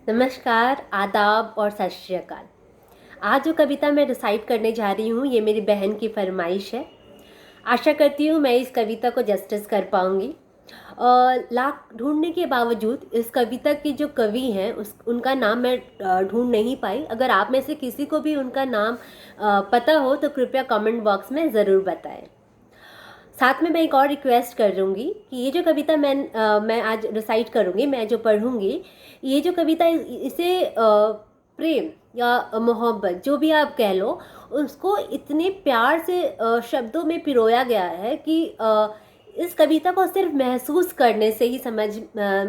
नमस्कार, आदाब और सत श्री अकाल। आज जो कविता मैं रिसाइट करने जा रही हूँ ये मेरी बहन की फरमाइश है। आशा करती हूँ मैं इस कविता को जस्टिस कर पाऊँगी। लाख ढूंढने के बावजूद इस कविता की जो कवि हैं उनका नाम मैं ढूंढ नहीं पाई। अगर आप में से किसी को भी उनका नाम पता हो तो कृपया कमेंट बॉक्स में ज़रूर बताएं। साथ में मैं एक और रिक्वेस्ट कर दूँगी कि ये जो कविता मैं आज रिसाइट करूँगी, मैं जो पढ़ूँगी, ये जो कविता इसे प्रेम या मोहब्बत जो भी आप कह लो, उसको इतने प्यार से शब्दों में पिरोया गया है कि इस कविता को सिर्फ महसूस करने से ही समझ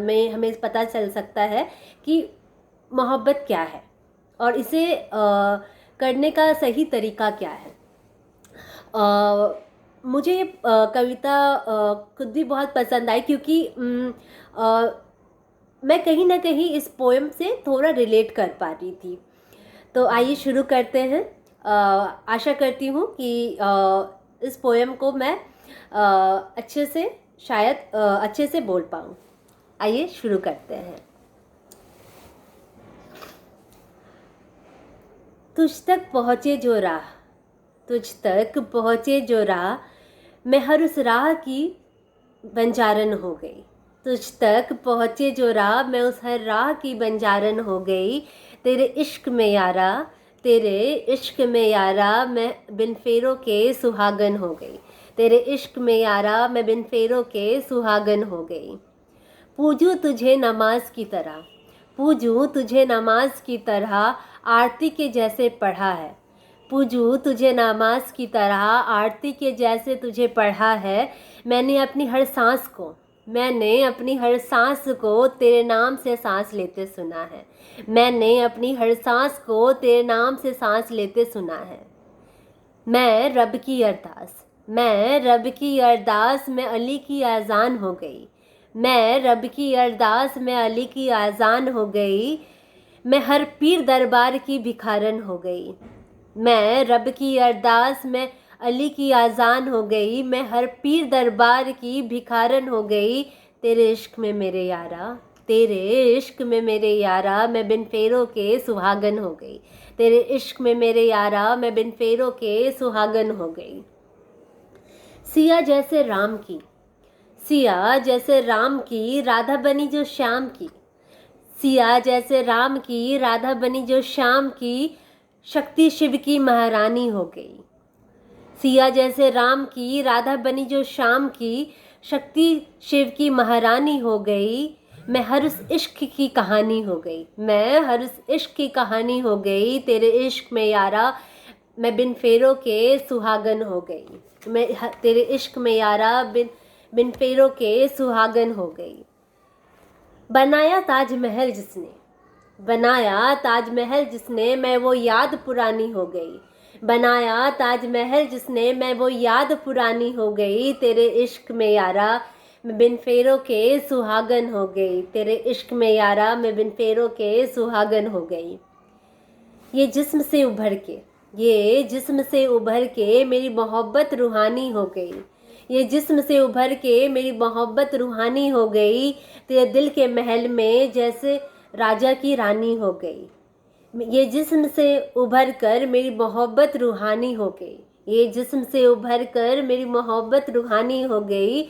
में हमें पता चल सकता है कि मोहब्बत क्या है और इसे करने का सही तरीका क्या है। मुझे ये कविता खुद भी बहुत पसंद आई क्योंकि मैं कहीं ना कहीं इस पोएम से थोड़ा रिलेट कर पा रही थी। तो आइए शुरू करते हैं। आशा करती हूँ कि इस पोएम को मैं अच्छे से शायद अच्छे से बोल पाऊँ। आइए शुरू करते हैं। तुझ तक पहुँचे जो राह, तुझ तक पहुँचे जो राह, मैं हर उस राह की बंजारन हो गई। तुझ तक पहुँचे जो राह, मैं उस हर राह की बंजारन हो गई। तेरे इश्क में यारा, तेरे इश्क में यारा, मैं बिन फेरों के सुहागन हो गई। तेरे इश्क में यारा, मैं बिन फेरों के सुहागन हो गई। पूजूं तुझे नमाज की तरह, पूजूं तुझे नमाज की तरह, आरती के जैसे पढ़ा है। पूजूं तुझे नमाज की तरह, आरती के जैसे तुझे पढ़ा है। मैंने अपनी हर सांस को, मैंने अपनी हर सांस को तेरे नाम से सांस लेते सुना है। मैंने अपनी हर सांस को तेरे नाम से सांस लेते सुना है। मैं रब की अरदास, मैं रब की अरदास में अली की आज़ान हो गई। मैं रब की अरदास में अली की आज़ान हो गई। मैं हर पीर दरबार की भिखारन हो गई। मैं रब की अरदास में अली की आज़ान हो गई। मैं हर पीर दरबार की भिखारन हो गई। तेरे इश्क में मेरे यारा, तेरे इश्क में मेरे यारा, मैं बिन फेरों के सुहागन हो गई। तेरे इश्क में मेरे यारा, मैं बिन फेरों के सुहागन हो गई। सिया जैसे राम की, सिया जैसे राम की, राधा बनी जो श्याम की। सिया जैसे राम की, राधा बनी जो श्याम की, शक्ति शिव की महारानी हो गई। सिया जैसे राम की, राधा बनी जो श्याम की, शक्ति शिव की महारानी हो गई। मैं हर उस इश्क की कहानी हो गई। मैं हर उस इश्क की कहानी हो गई। तेरे इश्क में यारा, मैं बिन फेरों के सुहागन हो गई। मैं तेरे इश्क में यारा, बिन फेरों के सुहागन हो गई। बनाया ताजमहल जिसने, बनाया ताजमहल जिसने, मैं वो याद पुरानी हो गई। बनाया ताजमहल जिसने, मैं वो याद पुरानी हो गई। तेरे इश्क में यारा, मैं बिन फेरों के सुहागन हो गई। तेरे इश्क में यारा, मैं बिन फेरों के सुहागन हो गई। ये जिस्म से उभर के, ये जिस्म से उभर के मेरी मोहब्बत रूहानी हो गई। ये जिस्म से उभर के मेरी मोहब्बत रूहानी हो गई। तेरे दिल के महल में जैसे राजा की रानी हो गई। ये जिस्म से उभर कर मेरी मोहब्बत रूहानी हो गई। ये जिस्म से उभर कर मेरी मोहब्बत रूहानी हो गई।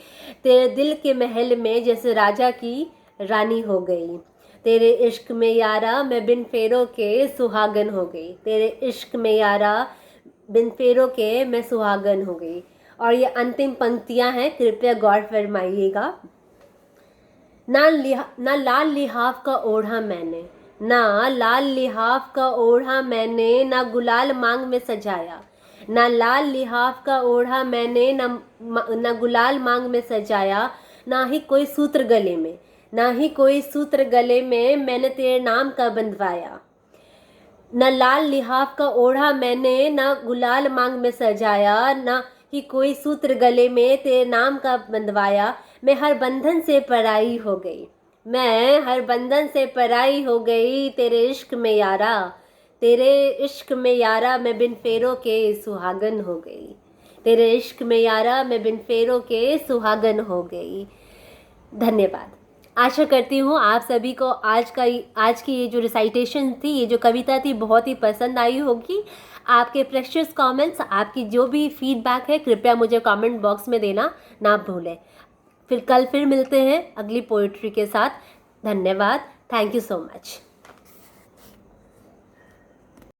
तेरे दिल के महल में जैसे राजा की रानी हो गई। तेरे इश्क में यारा, मैं बिन फेरों के सुहागन हो गई। तेरे इश्क में यारा, बिन फेरों के मैं सुहागन हो गई। और ये अंतिम पंक्तियां हैं, कृपया गौर फरमाइएगा। ना लाल लिहाफ का ओढ़ा मैंने, ना लाल लिहाफ का ओढ़ा मैंने, ना गुलाल मांग में सजाया। ना लाल लिहाफ का ओढ़ा मैंने, ना गुलाल मांग में सजाया। ना ही कोई सूत्र गले में, ना ही कोई सूत्र गले में मैंने तेरे नाम का बंधवाया। न लाल लिहाफ का ओढ़ा मैंने, ना गुलाल मांग में सजाया। ना ही कोई सूत्र गले में तेरे नाम का बंधवाया। मैं हर बंधन से पराई हो गई, मैं हर बंधन से पराई हो गई। तेरे इश्क में यारा, तेरे इश्क में यारा, मैं बिन फेरों के सुहागन हो गई। तेरे इश्क में यारा, मैं बिन फेरों के सुहागन हो गई। धन्यवाद। आशा करती हूँ आप सभी को आज की ये जो रिसाइटेशन थी, ये जो कविता थी, बहुत ही पसंद आई होगी। आपके प्रेशियस कमेंट्स, आपकी जो भी फीडबैक है, कृपया मुझे कमेंट बॉक्स में देना ना भूलें। कल फिर मिलते हैं अगली पोइट्री के साथ। धन्यवाद। Thank you so much.